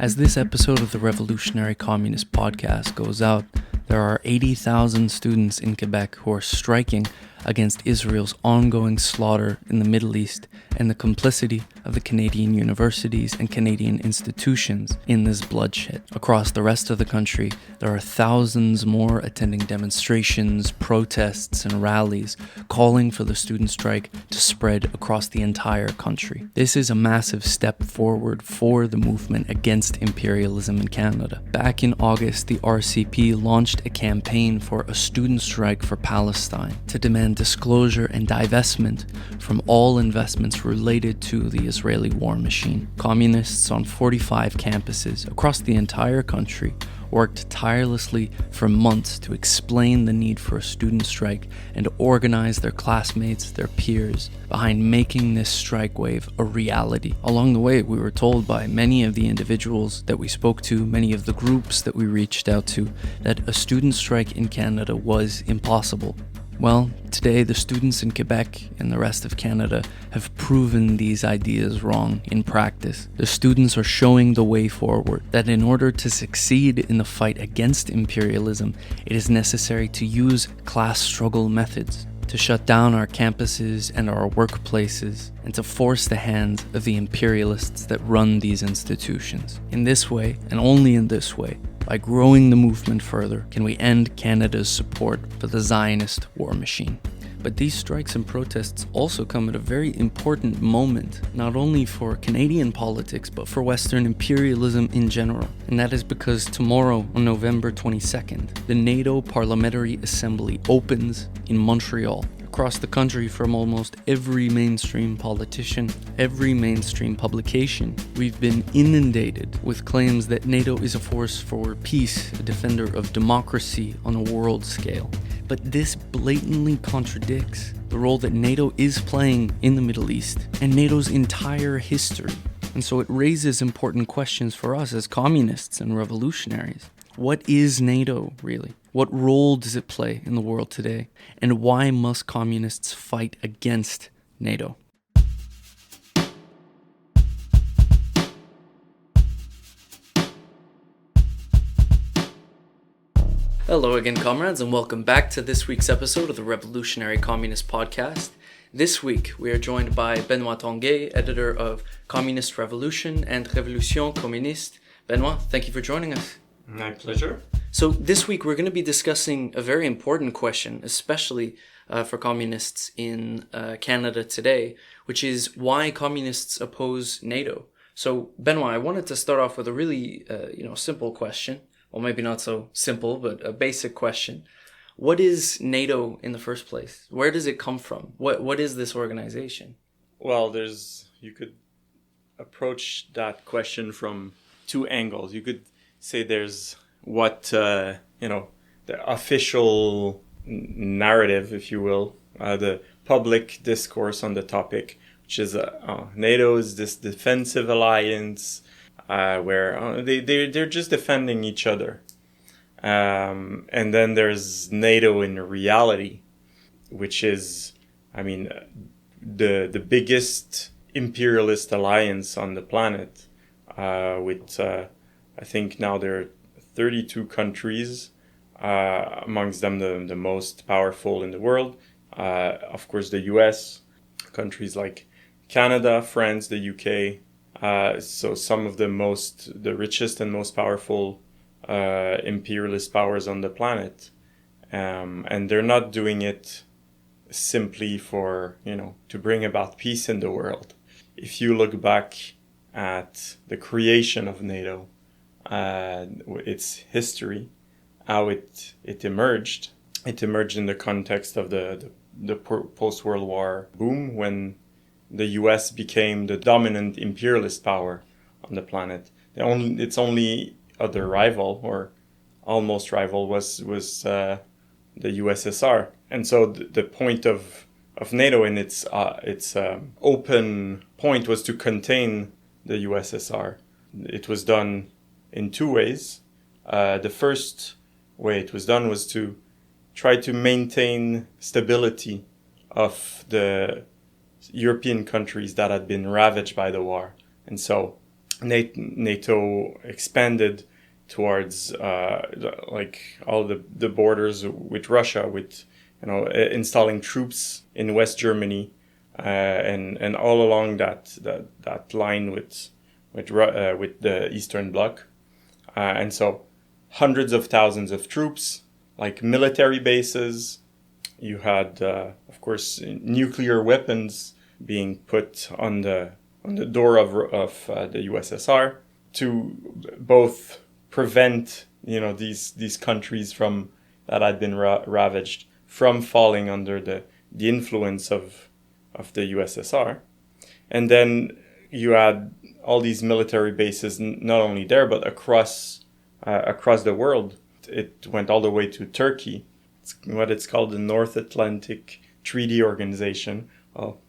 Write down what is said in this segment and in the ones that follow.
As this episode of the Revolutionary Communist podcast goes out, there are 80,000 students in Quebec who are striking against Israel's ongoing slaughter in the Middle East and the complicity of the Canadian universities and Canadian institutions in this bloodshed. Across the rest of the country, there are thousands more attending demonstrations, protests, and rallies calling for the student strike to spread across the entire country. This is a massive step forward for the movement against imperialism in Canada. Back in August, the RCP launched a campaign for a student strike for Palestine to demand disclosure and divestment from all investments related to the Israeli war machine. Communists on 45 campuses across the entire country worked tirelessly for months to explain the need for a student strike and organize their classmates, their peers, behind making this strike wave a reality. Along the way, we were told by many of the individuals that we spoke to, many of the groups that we reached out to, that a student strike in Canada was impossible. Well, today the students in Quebec and the rest of Canada have proven these ideas wrong in practice. The students are showing the way forward, that in order to succeed in the fight against imperialism, it is necessary to use class struggle methods, to shut down our campuses and our workplaces, and to force the hands of the imperialists that run these institutions. In this way, and only in this way, by growing the movement further, can we end Canada's support for the Zionist war machine. But these strikes and protests also come at a very important moment, not only for Canadian politics, but for Western imperialism in general. And that is because tomorrow, on November 22nd, the NATO Parliamentary Assembly opens in Montreal. Across the country, from almost every mainstream politician, every mainstream publication, we've been inundated with claims that NATO is a force for peace, a defender of democracy on a world scale. But this blatantly contradicts the role that NATO is playing in the Middle East and NATO's entire history. And so it raises important questions for us as communists and revolutionaries. What is NATO, really? What role does it play in the world today? And why must communists fight against NATO? Hello again, comrades, and welcome back to this week's episode of the Revolutionary Communist Podcast. This week, we are joined by Benoît Tanguay, editor of Communist Revolution and Révolution Communiste. Benoît, thank you for joining us. My pleasure. So this week we're going to be discussing a very important question, especially for communists in Canada today, which is why communists oppose NATO. So Benoît, I wanted to start off with a really simple question. Well, maybe not so simple, but a basic question. What is NATO in the first place? Where does it come from? What is this organization? Well, you could approach that question from two angles. You could say there's what, the official narrative, if you will, the public discourse on the topic, which is NATO is this defensive alliance where they're just defending each other. And then there's NATO in reality, which is, the biggest imperialist alliance on the planet, with I think now there are 32 countries, amongst them the most powerful in the world. Of course, the US, countries like Canada, France, the UK. So some of the richest and most powerful imperialist powers on the planet. And they're not doing it simply for, to bring about peace in the world. If you look back at the creation of NATO, its history, how it emerged. It emerged in the context of the post-World War boom, when the US became the dominant imperialist power on the planet. Its only other rival, or almost rival, was the USSR. And so the point of NATO in its open point was to contain the USSR. It was done in two ways. The first way it was done was to try to maintain stability of the European countries that had been ravaged by the war. And so NATO expanded towards like all the borders with Russia, with installing troops in West Germany, and all along that line with the Eastern Bloc, and so hundreds of thousands of troops, like military bases. You had, of course, nuclear weapons being put on the door of the USSR to both prevent these countries from that had been ravaged from falling under the influence of the USSR. And then you had all these military bases not only there but across the world. It went all the way to Turkey. It's what it's called the North Atlantic Treaty Organization.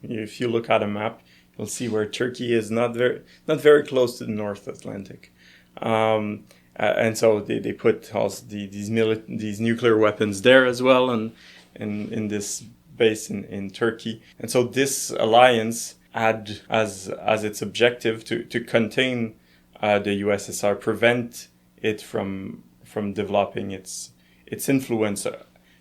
If you look at a map, you'll see where Turkey is not very close to the North Atlantic, and so they put also these nuclear weapons there as well, and in this base in Turkey. And so this alliance had as its objective to contain the USSR, prevent it from developing its influence,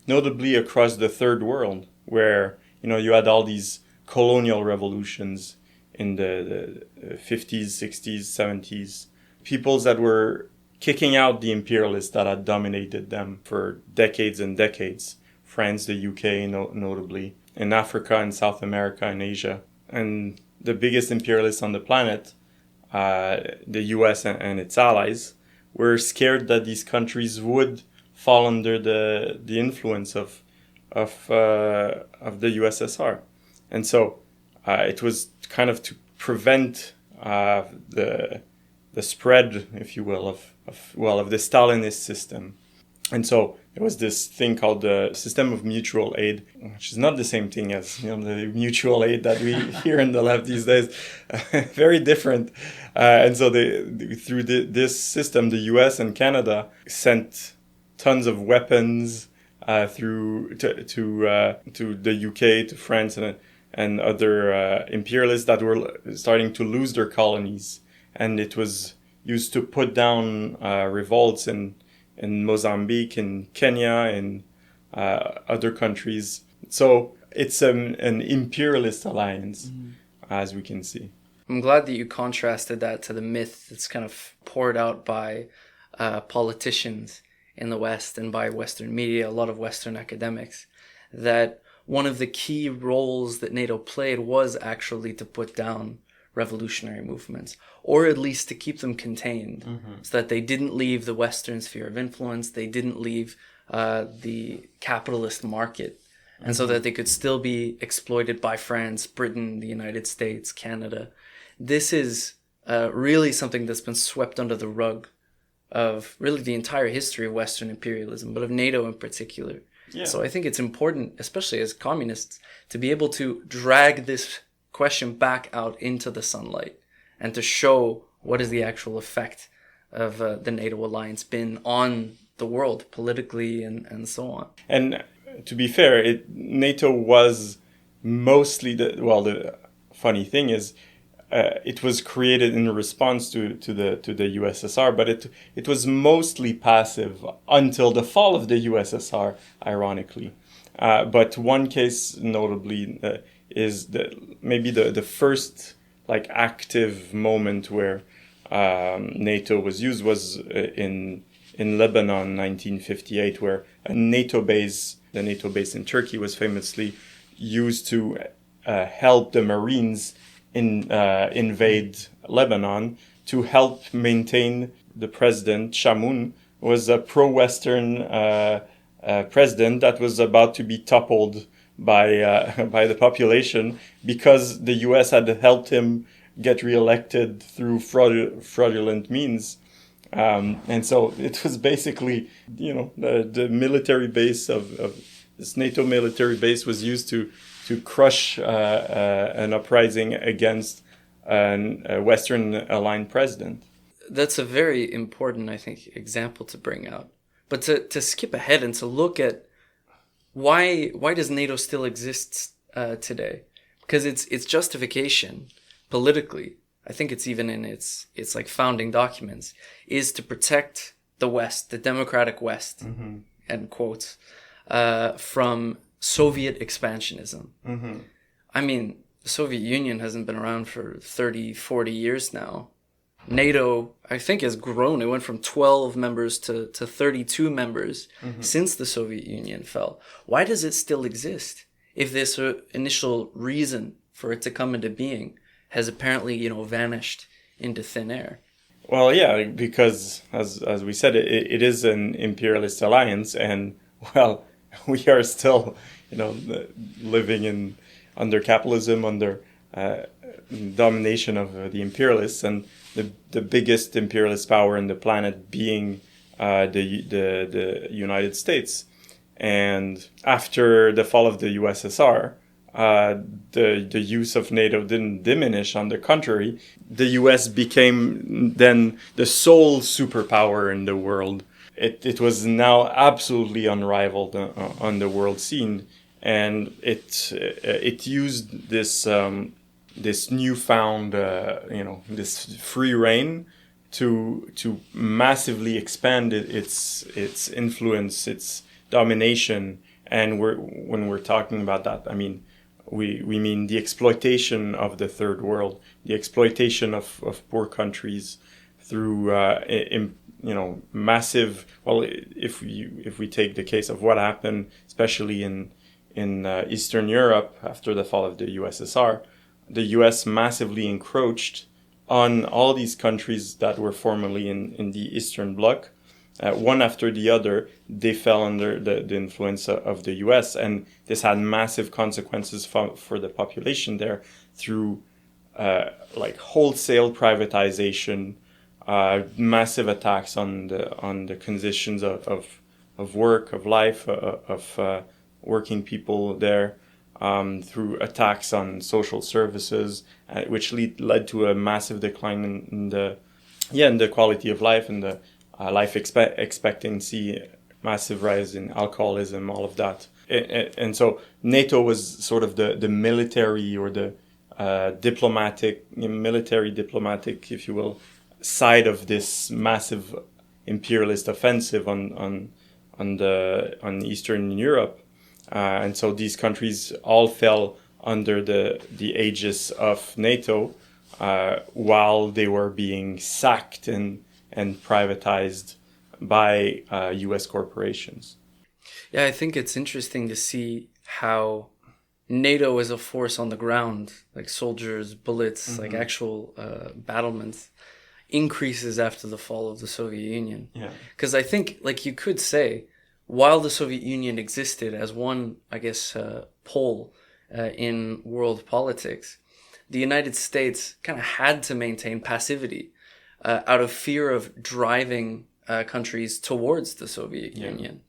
notably across the Third World, where you had all these colonial revolutions in the 50s, 60s, 70s, peoples that were kicking out the imperialists that had dominated them for decades and decades. France, the UK, notably, in Africa and South America and Asia. And the biggest imperialists on the planet, the US and its allies, were scared that these countries would fall under the influence of the USSR. And so it was kind of to prevent the spread, if you will, of the Stalinist system. And so there was this thing called the system of mutual aid, which is not the same thing as the mutual aid that we hear in the left these days. Very different. And so through this system, the US and Canada sent tons of weapons through to the UK, to France, and other imperialists that were starting to lose their colonies. And it was used to put down revolts in Mozambique, in Kenya, in other countries. So it's an imperialist alliance, as we can see. I'm glad that you contrasted that to the myth that's kind of poured out by politicians in the West and by Western media, a lot of Western academics, that one of the key roles that NATO played was actually to put down revolutionary movements, or at least to keep them contained, so that they didn't leave the Western sphere of influence, they didn't leave the capitalist market, and so that they could still be exploited by France, Britain, the United States, Canada. This is really something that's been swept under the rug of really the entire history of Western imperialism, but of NATO in particular. Yeah. So I think it's important, especially as communists, to be able to drag this question back out into the sunlight and to show what is the actual effect of the NATO alliance been on the world politically and so on. And to be fair, NATO was mostly the funny thing is it was created in response to the USSR, but it was mostly passive until the fall of the USSR, ironically. But one case notably is maybe the first active moment where NATO was used was in Lebanon, 1958, where the NATO base in Turkey was famously used to help the Marines invade Lebanon, to help maintain the president. Chamoun was a pro-Western president that was about to be toppled by the population because the U.S. had helped him get reelected through fraudulent means. And so it was basically, the military base of this NATO military base was used to crush an uprising against a Western aligned president. That's a very important, I think, example to bring out. But to skip ahead and to look at why does NATO still exist today? Because its justification politically, I think it's even in its like founding documents, is to protect the West, the democratic West, end quotes, from Soviet expansionism. I mean, the Soviet Union hasn't been around for 30, 40 years now. NATO, I think, has grown. It went from 12 members to 32 members since the Soviet Union fell. Why does it still exist if this initial reason for it to come into being has apparently, vanished into thin air? Well, yeah, because as we said, it is an imperialist alliance, and well, we are still, living under capitalism, under domination of the imperialists, and the biggest imperialist power in the planet being the United States. And after the fall of the USSR, the use of NATO didn't diminish. On the contrary, the US became then the sole superpower in the world. It was now absolutely unrivaled on the world scene, and it used this newfound this free reign to massively expand its influence, its domination. And when we're talking about that, I mean, we mean the exploitation of the third world, the exploitation of poor countries through massive. Well, if we take the case of what happened, especially in Eastern Europe after the fall of the USSR, the US massively encroached on all these countries that were formerly in the Eastern Bloc. One after the other, they fell under the influence of the US, and this had massive consequences for the population there through like wholesale privatization, massive attacks on the conditions of work, of life, of working people there, through attacks on social services, which led to a massive decline in the quality of life and the life expectancy, massive rise in alcoholism, all of that. And so NATO was sort of the military or the military diplomatic, if you will, side of this massive imperialist offensive on Eastern Europe. And so these countries all fell under the aegis of NATO while they were being sacked and privatized by U.S. corporations. Yeah, I think it's interesting to see how NATO as a force on the ground, like soldiers, bullets, like actual battlements, increases after the fall of the Soviet Union. Yeah. Because I think, like, you could say, while the Soviet Union existed as one, I guess, pole in world politics, the United States kind of had to maintain passivity out of fear of driving countries towards the Soviet Union.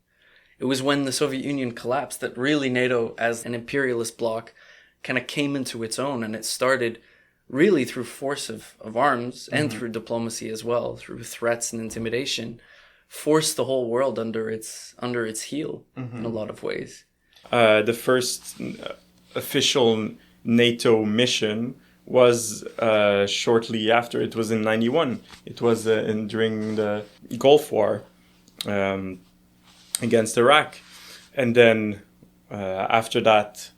It was when the Soviet Union collapsed that really NATO, as an imperialist bloc, kind of came into its own, and it started really through force of arms and through diplomacy as well, through threats and intimidation, forced the whole world under its heel in a lot of ways. The first official NATO mission was shortly after. It was in 91. It was during the Gulf War against Iraq. And then after that,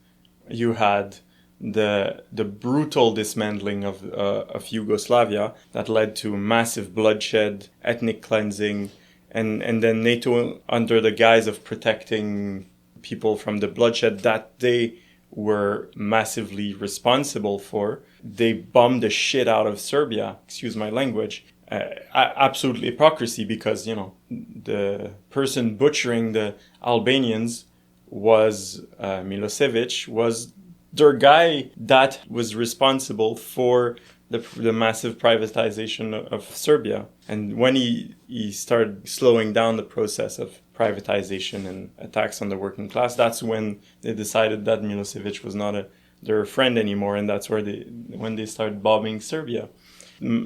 you had the brutal dismantling of Yugoslavia that led to massive bloodshed, ethnic cleansing, and then NATO, under the guise of protecting people from the bloodshed that they were massively responsible for, they bombed the shit out of Serbia, excuse my language. Absolute hypocrisy, because, the person butchering the Albanians was Milosevic, was their guy that was responsible for the massive privatization of Serbia. And when he started slowing down the process of privatization and attacks on the working class, that's when they decided that Milosevic was not their friend anymore, and that's when they started bombing Serbia.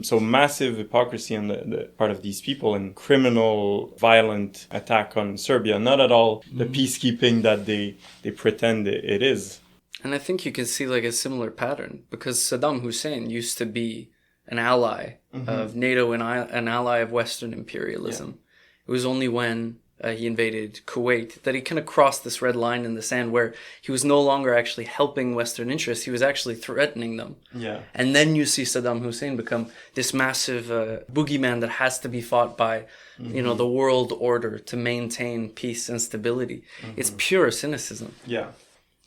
So massive hypocrisy on the part of these people, and criminal, violent attack on Serbia. Not at all the peacekeeping that they pretend it is. And I think you can see like a similar pattern, because Saddam Hussein used to be an ally of NATO and an ally of Western imperialism. It was only when he invaded Kuwait that he kind of crossed this red line in the sand where he was no longer actually helping Western interests, he was actually threatening them. Yeah. And then you see Saddam Hussein become this massive boogeyman that has to be fought by, the world order to maintain peace and stability. It's pure cynicism. Yeah.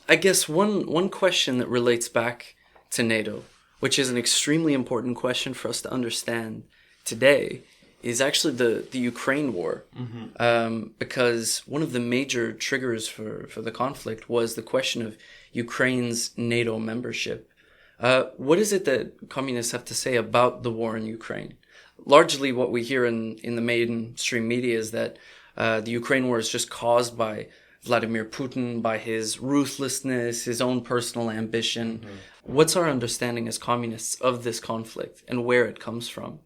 I guess one question that relates back to NATO, which is an extremely important question for us to understand today, is actually the Ukraine war. Because one of the major triggers for the conflict was the question of Ukraine's NATO membership. What is it that communists have to say about the war in Ukraine? Largely what we hear in the mainstream media is that the Ukraine war is just caused by Vladimir Putin, by his ruthlessness, his own personal ambition. What's our understanding as communists of this conflict and where it comes from?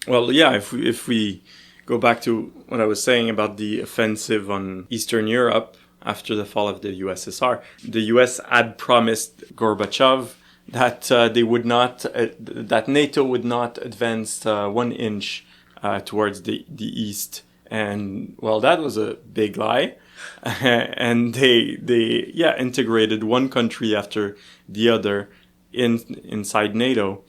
Well, yeah, if we go back to what I was saying about the offensive on Eastern Europe after the fall of the USSR, the US had promised Gorbachev that that NATO would not advance 1 inch towards the east, and well, that was a big lie. And they integrated one country after the other inside NATO,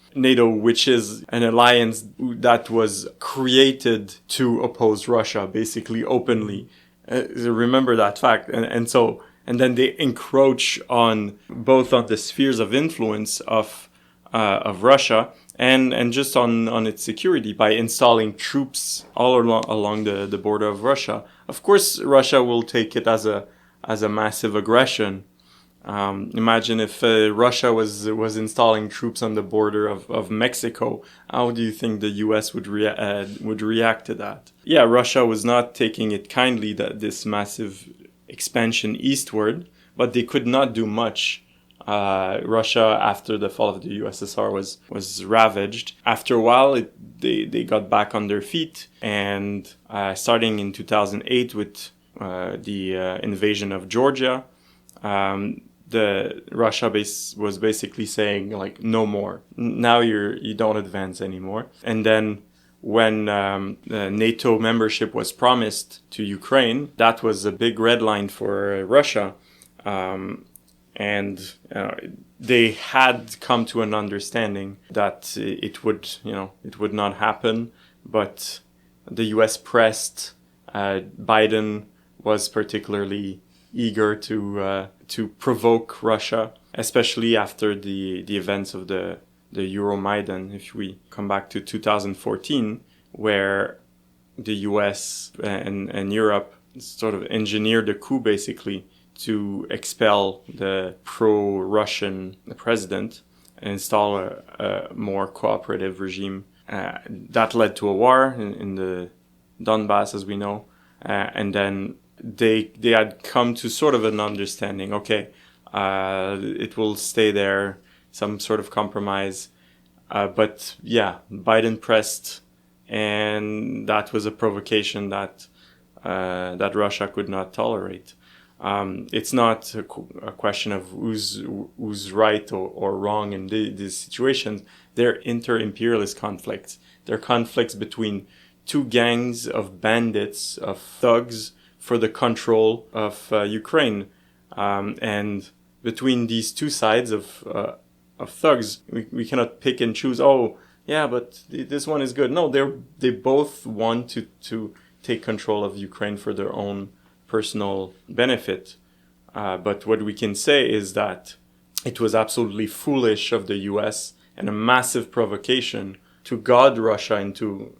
which is an alliance that was created to oppose Russia, basically openly. Remember that fact, and then they encroach on both on the spheres of influence of Russia and just on its security by installing troops all along the border of Russia. Of course, Russia will take it as a massive aggression. Imagine if Russia was installing troops on the border of Mexico. How do you think the U.S. would react to that? Yeah, Russia was not taking it kindly, that this massive expansion eastward, but they could not do much. Russia, after the fall of the USSR, was ravaged. After a while, they got back on their feet, and starting in 2008 with the invasion of Georgia, the Russia was basically saying like, no more. Now you don't advance anymore. And then when the NATO membership was promised to Ukraine, that was a big red line for Russia. And they had come to an understanding that it would not happen. But the U.S. pressed. Biden was particularly eager to provoke Russia, especially after the events of the Euromaidan. If we come back to 2014, where the U.S. and Europe sort of engineered a coup, basically, to expel the pro-Russian president and install a more cooperative regime. That led to a war in the Donbass, as we know. And then they had come to sort of an understanding. Okay, it will stay there, some sort of compromise. But yeah, Biden pressed, and that was a provocation that Russia could not tolerate. It's not a question of who's right or wrong in these situations. They're inter-imperialist conflicts. They're conflicts between two gangs of bandits, of thugs, for the control of Ukraine. And between these two sides of thugs, we cannot pick and choose, oh, yeah, but this one is good. No, they both want to take control of Ukraine for their own personal benefit. But what we can say is that it was absolutely foolish of the US and a massive provocation to goad Russia into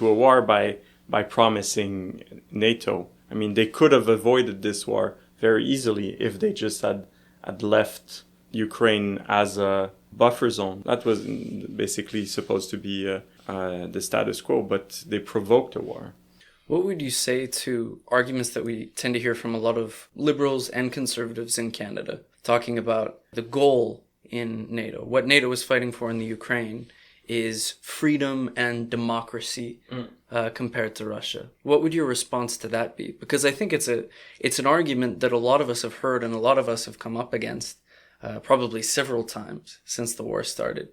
a war by promising NATO. I mean, they could have avoided this war very easily if they just had left Ukraine as a buffer zone. That was basically supposed to be the status quo, but they provoked a war. What would you say to arguments that we tend to hear from a lot of liberals and conservatives in Canada, talking about the goal in NATO? What NATO is fighting for in the Ukraine is freedom and democracy compared to Russia. What would your response to that be? Because I think it's an argument that a lot of us have heard and a lot of us have come up against probably several times since the war started.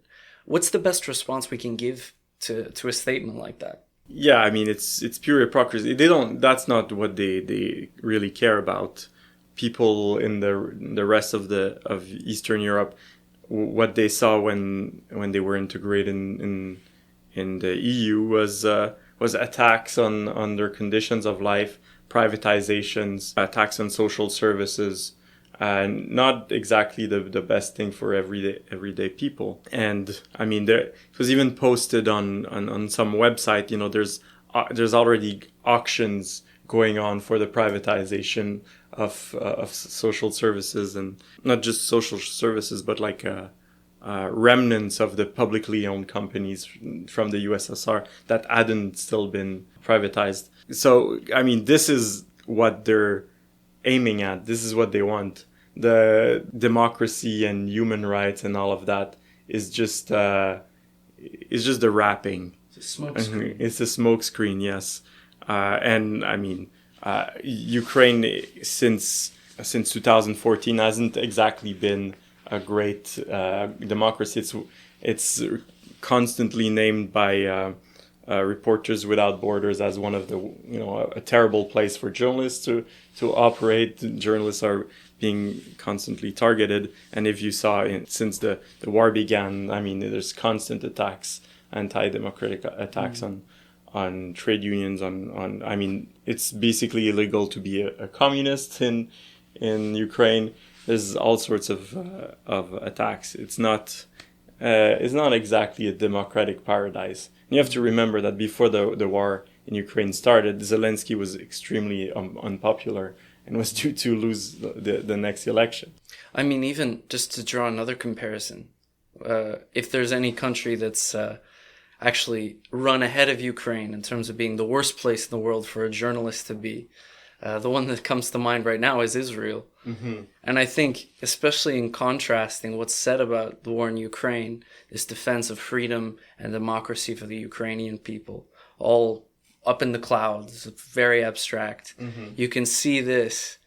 What's the best response we can give to a statement like that? Yeah, I mean, it's pure hypocrisy. That's not what they really care about. People in the rest of Eastern Europe, what they saw when they were integrated in the EU was attacks on their conditions of life, privatizations, attacks on social services, and not exactly the best thing for everyday people. And I mean, it was even posted on some website. You know, there's already auctions going on for the privatization of social services, and not just social services, but like remnants of the publicly owned companies from the USSR that hadn't still been privatized. So I mean, this is what they're aiming at. This is what they want. The democracy and human rights and all of that is just the wrapping. It's a smokescreen. It's a smokescreen, yes. And I mean, Ukraine since 2014 hasn't exactly been a great democracy. It's constantly named by Reporters Without Borders as one of the a terrible place for journalists to operate. Journalists are being constantly targeted, and if you saw since the war began, I mean, there's constant attacks, anti-democratic attacks on trade unions. On I mean, it's basically illegal to be a communist in Ukraine. There's all sorts of attacks. It's not exactly a democratic paradise. And you have to remember that before the war in Ukraine started, Zelensky was extremely unpopular and was due to lose the next election. I mean, even just to draw another comparison, if there's any country that's actually run ahead of Ukraine in terms of being the worst place in the world for a journalist to be, the one that comes to mind right now is Israel. Mm-hmm. And I think, especially in contrasting what's said about the war in Ukraine, this defense of freedom and democracy for the Ukrainian people, all up in the clouds, very abstract. Mm-hmm. You can see this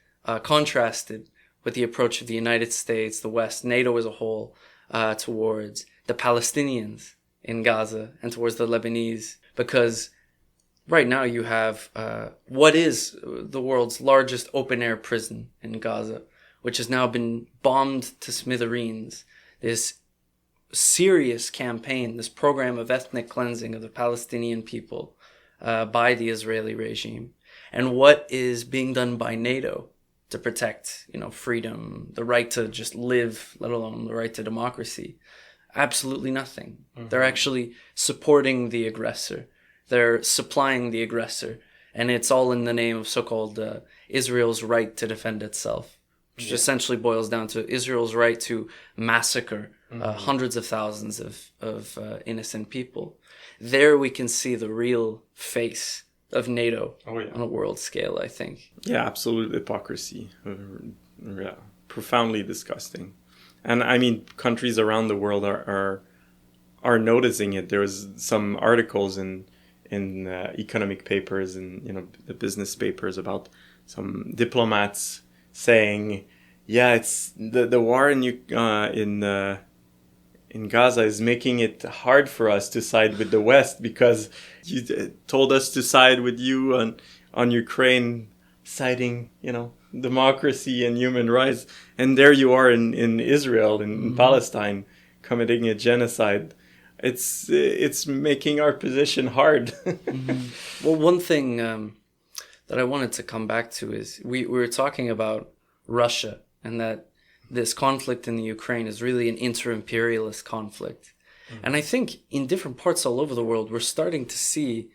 contrasted with the approach of the United States, the West, NATO as a whole, towards the Palestinians in Gaza and towards the Lebanese. Because right now you have what is the world's largest open-air prison in Gaza, which has now been bombed to smithereens. This serious campaign, this program of ethnic cleansing of the Palestinian people by the Israeli regime, and what is being done by NATO to protect, freedom, the right to just live, let alone the right to democracy. Absolutely nothing. Mm-hmm. They're actually supporting the aggressor. They're supplying the aggressor, and it's all in the name of so-called Israel's right to defend itself, which essentially boils down to Israel's right to massacre hundreds of thousands of innocent people. There we can see the real face of NATO on a world scale, I think. Yeah, absolute hypocrisy. Yeah, profoundly disgusting. And I mean, countries around the world are noticing it. There was some articles in economic papers and the business papers about some diplomats saying, yeah, it's the war in Gaza is making it hard for us to side with the West because you told us to side with you on Ukraine, citing democracy and human rights, and there you are in Israel, in Palestine, committing a genocide. It's making our position hard. Mm-hmm. Well, one thing that I wanted to come back to is we were talking about Russia, and that this conflict in the Ukraine is really an inter-imperialist conflict. Mm-hmm. And I think in different parts all over the world, we're starting to see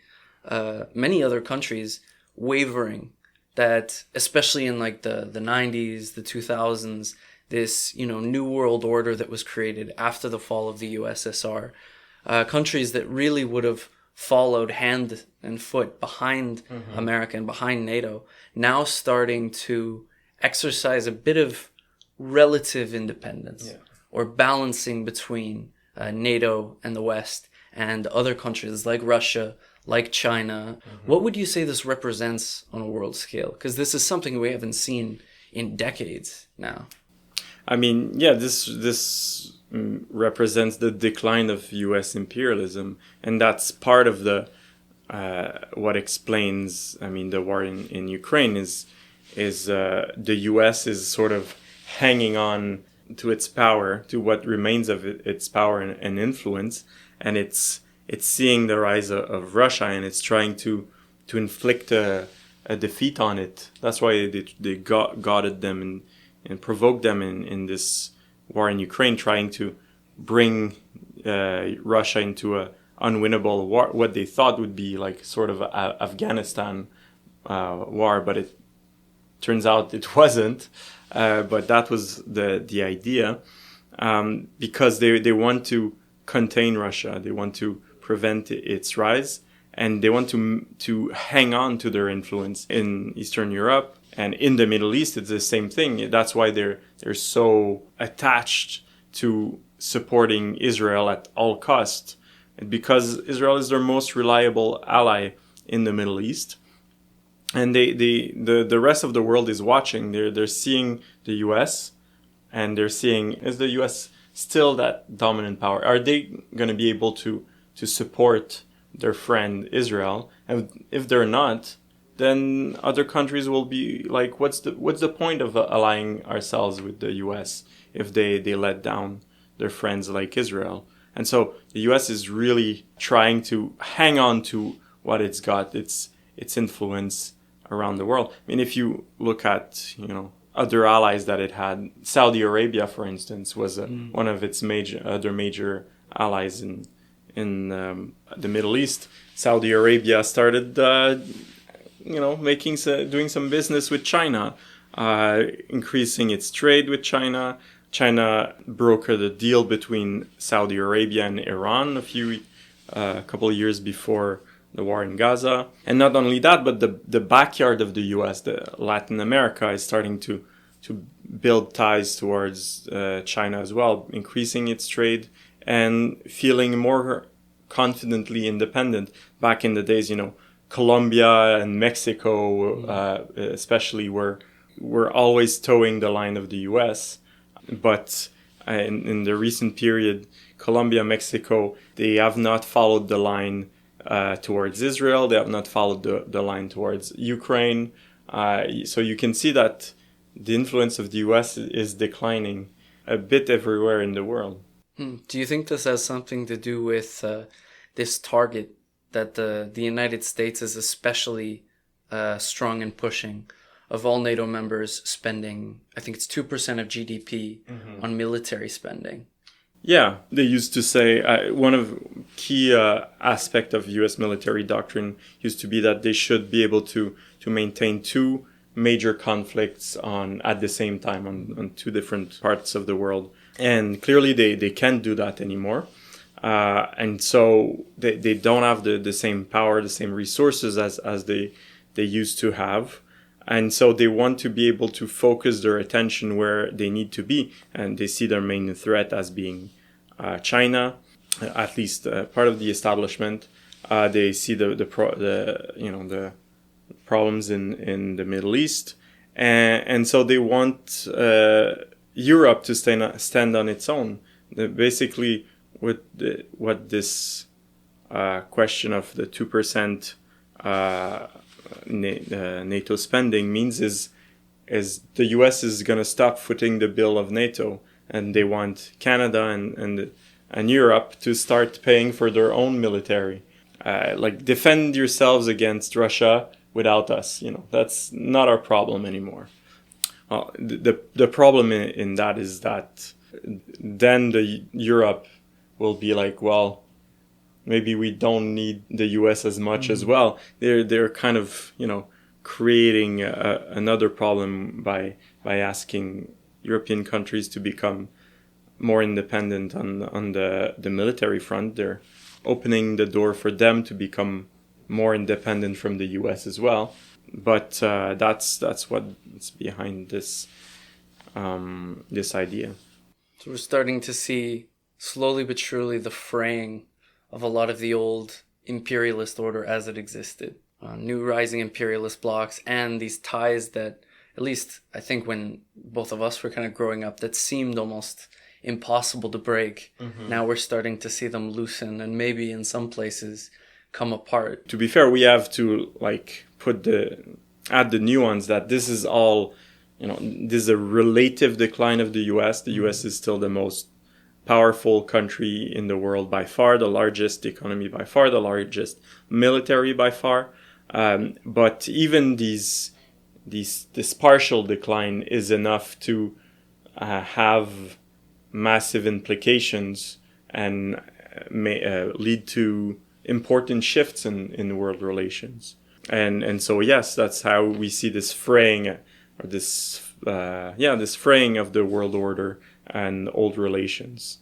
many other countries wavering, that especially in like the 90s, the 2000s, this, new world order that was created after the fall of the USSR, countries that really would have followed hand and foot behind America and behind NATO, now starting to exercise a bit of relative independence or balancing between NATO and the West and other countries like Russia, like China. What would you say this represents on a world scale? Because this is something we haven't seen in decades now. I mean, yeah, this represents the decline of U.S. imperialism, and that's part of the what explains, the war in Ukraine is the U.S. is sort of hanging on to its power, to what remains of its power and influence, and it's seeing the rise of Russia, and it's trying to inflict a defeat on it. That's why they goaded them and provoked them in this war in Ukraine, trying to bring Russia into a unwinnable war, what they thought would be like sort of a Afghanistan war, but it turns out it wasn't. But that was the idea, because they want to contain Russia, they want to prevent its rise, and they want to hang on to their influence in Eastern Europe and in the Middle East. It's the same thing. That's why they're so attached to supporting Israel at all costs, because Israel is their most reliable ally in the Middle East. And the rest of the world is watching. They're seeing the U.S. and they're seeing, is the U.S. still that dominant power? Are they going to be able to support their friend Israel? And if they're not, then other countries will be like, what's the point of allying ourselves with the U.S. if they let down their friends like Israel? And so the U.S. is really trying to hang on to what it's got, its influence around the world. I mean, if you look at, other allies that it had, Saudi Arabia, for instance, was one of its other major allies in the Middle East. Saudi Arabia started, doing some business with China, increasing its trade with China. China brokered a deal between Saudi Arabia and Iran a couple of years before the war in Gaza. And not only that, but the backyard of the U.S., the Latin America, is starting to build ties towards China as well, increasing its trade and feeling more confidently independent. Back in the days, Colombia and Mexico, especially, were always towing the line of the U.S. But in the recent period, Colombia, Mexico, they have not followed the line towards Israel. They have not followed the line towards Ukraine. So you can see that the influence of the U.S. is declining a bit everywhere in the world. Do you think this has something to do with this target that the United States is especially strong in pushing, of all NATO members spending, I think it's 2% of GDP on military spending? Yeah, they used to say one of key aspect of U.S. military doctrine used to be that they should be able to maintain two major conflicts at the same time on two different parts of the world. And clearly they can't do that anymore. And so they don't have the same power, the same resources as they used to have. And so they want to be able to focus their attention where they need to be. And they see their main threat as being China, at least part of the establishment. They see the problems in the Middle East. And so they want Europe to stand on its own. Basically, what this question of the 2% NATO spending means is the U.S. is going to stop footing the bill of NATO, and they want Canada and Europe to start paying for their own military. Defend yourselves against Russia without us. That's not our problem anymore. The problem in that is that then Europe will be like, well, maybe we don't need the U.S. as much as well. They're kind of creating another problem by asking European countries to become more independent on the military front. They're opening the door for them to become more independent from the U.S. as well. But that's what's behind this idea. So we're starting to see slowly but surely the fraying of a lot of the old imperialist order as it existed. New rising imperialist blocs and these ties that, at least I think when both of us were kind of growing up, that seemed almost impossible to break. Now we're starting to see them loosen and maybe in some places come apart. To be fair, we have to add the nuance that this is all, this is a relative decline of the US. The US is still the most powerful country in the world by far, the largest economy by far, the largest military by far. But even this partial decline is enough to have massive implications and may lead to important shifts in world relations. And so yes, that's how we see this fraying, or this fraying of the world order and old relations.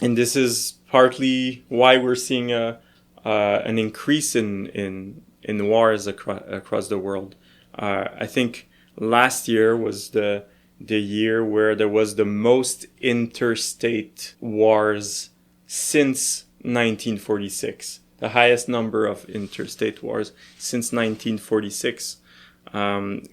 And this is partly why we're seeing an increase in wars across the world. I think last year was the year where there was the most interstate wars since 1946. The highest number of interstate wars since 1946,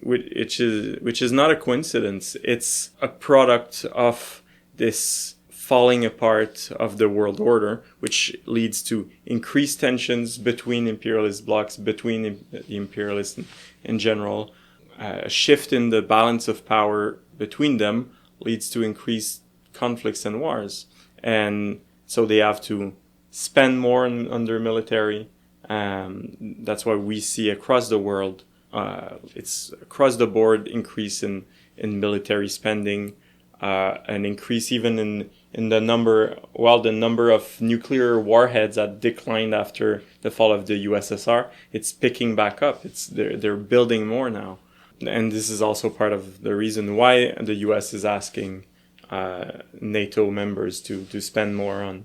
which is not a coincidence. It's a product of this falling apart of the world order, which leads to increased tensions between imperialist blocs, between the imperialists in general. A shift in the balance of power between them leads to increased conflicts and wars. And so they have to spend more on their military. That's why we see across the world, it's across the board increase in military spending, an increase even in the number of nuclear warheads that declined after the fall of the USSR. It's picking back up. They're building more now. And this is also part of the reason why the US is asking NATO members to spend more on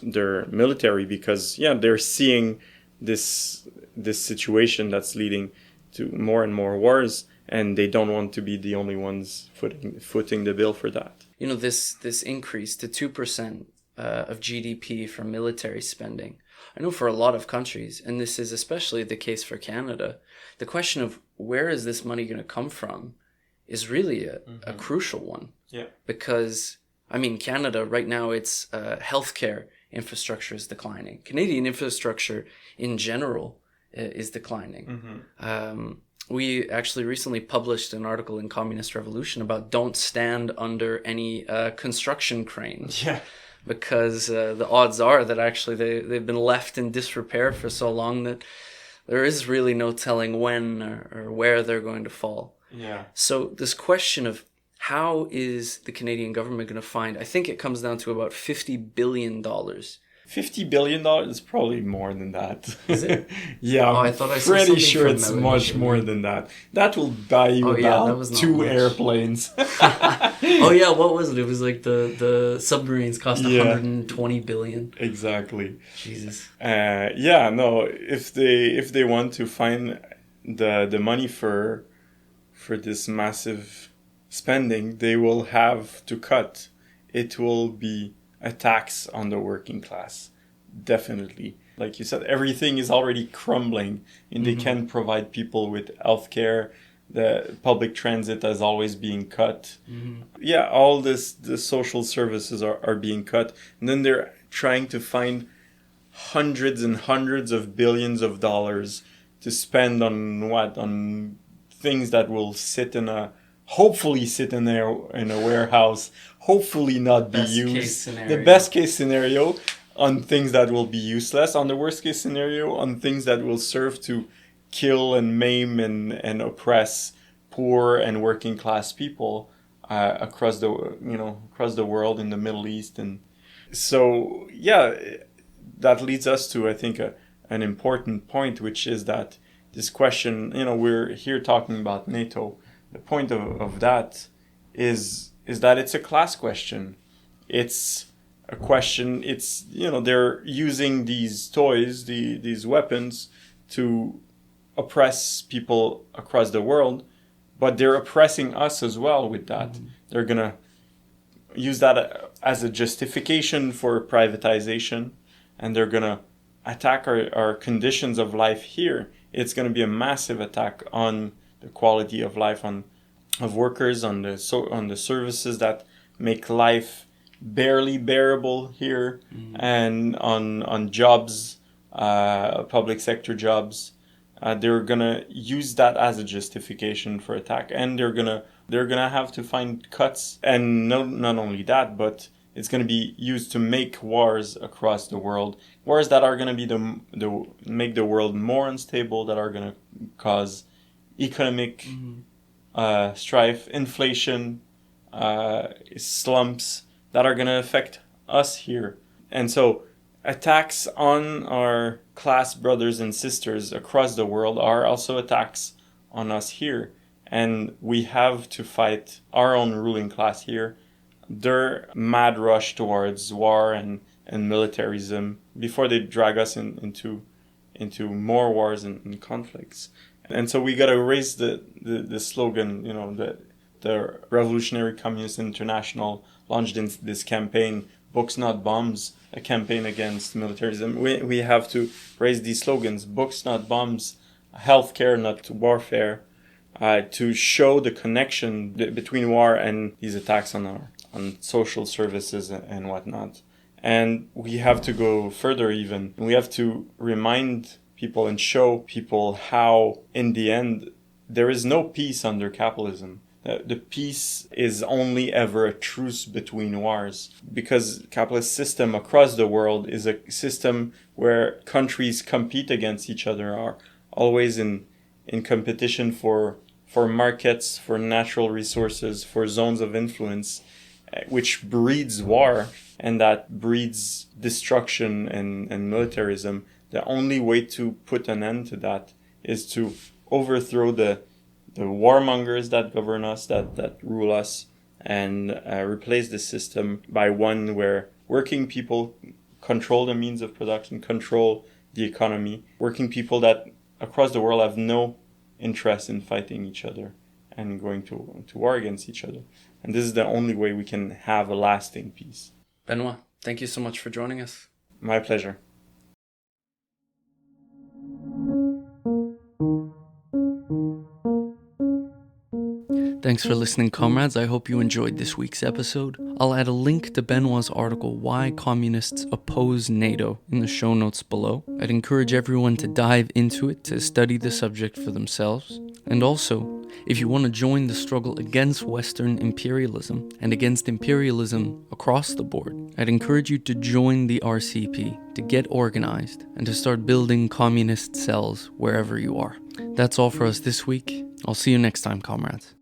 their military, because they're seeing this situation that's leading to more and more wars, and they don't want to be the only ones footing the bill for that. This increase to 2% of GDP from military spending, I know for a lot of countries, and this is especially the case for Canada, the question of where is this money going to come from is really a crucial one. Yeah. Because Canada right now, its healthcare infrastructure is declining. Canadian infrastructure in general is declining. We actually recently published an article in Communist Revolution about don't stand under any construction cranes. Yeah. Because the odds are that actually they've been left in disrepair for so long that there is really no telling when or where they're going to fall. Yeah. So this question of how is the Canadian government going to find, I think it comes down to about $50 billion. $50 billion is probably more than that. Is it? Yeah, I thought I saw pretty something sure it's much more than that. That will buy you about 2 airplanes. Oh yeah, what was it? It was like the submarines cost $120 billion. Exactly. Jesus. If they want to find the money for this massive spending, they will have to cut. It will be a tax on the working class, definitely. Like you said, everything is already crumbling, and they can provide people with healthcare. The public transit is always being cut. All the social services are being cut, and then they're trying to find hundreds and hundreds of billions of dollars to spend on things that will hopefully sit in a warehouse, hopefully not be used. The best case scenario on things that will be useless, on the worst case scenario on things that will serve to kill and maim and oppress poor and working class people across the world, in the Middle East. And so that leads us to, I think, an important point, which is that this question, we're here talking about NATO. The point of that is that it's a class question. It's a question, they're using these toys, these weapons to oppress people across the world, but they're oppressing us as well with that. They're going to use that as a justification for privatization, and they're going to attack our conditions of life here. It's going to be a massive attack on the quality of life of workers, on the services that make life barely bearable here, and on jobs, public sector jobs. They're gonna use that as a justification for attack, and they're gonna have to find cuts. And not only that, but it's gonna be used to make wars across the world, wars that are gonna be make the world more unstable, that are gonna cause economic strife, inflation, slumps that are gonna affect us here. And so attacks on our class brothers and sisters across the world are also attacks on us here. And we have to fight our own ruling class here. Their mad rush towards war and militarism before they drag us into more wars and conflicts. And so we got to raise the slogan, the Revolutionary Communist International launched in this campaign, Books Not Bombs, a campaign against militarism. We have to raise these slogans, books not bombs, healthcare not warfare, to show the connection between war and these attacks on social services and whatnot. And we have to go further even. We have to remind people and show people how, in the end, there is no peace under capitalism. The peace is only ever a truce between wars, because capitalist system across the world is a system where countries compete against each other, are always in competition for markets, for natural resources, for zones of influence, which breeds war, and that breeds destruction and militarism. The only way to put an end to that is to overthrow the warmongers that govern us, that rule us, and replace the system by one where working people control the means of production, control the economy. Working people that across the world have no interest in fighting each other and going to war against each other. And this is the only way we can have a lasting peace. Benoît, thank you so much for joining us. My pleasure. Thanks for listening, comrades. I hope you enjoyed this week's episode. I'll add a link to Benoît's article, Why Communists Oppose NATO, in the show notes below. I'd encourage everyone to dive into it to study the subject for themselves. And also, if you want to join the struggle against Western imperialism and against imperialism across the board, I'd encourage you to join the RCP, to get organized, and to start building communist cells wherever you are. That's all for us this week. I'll see you next time, comrades.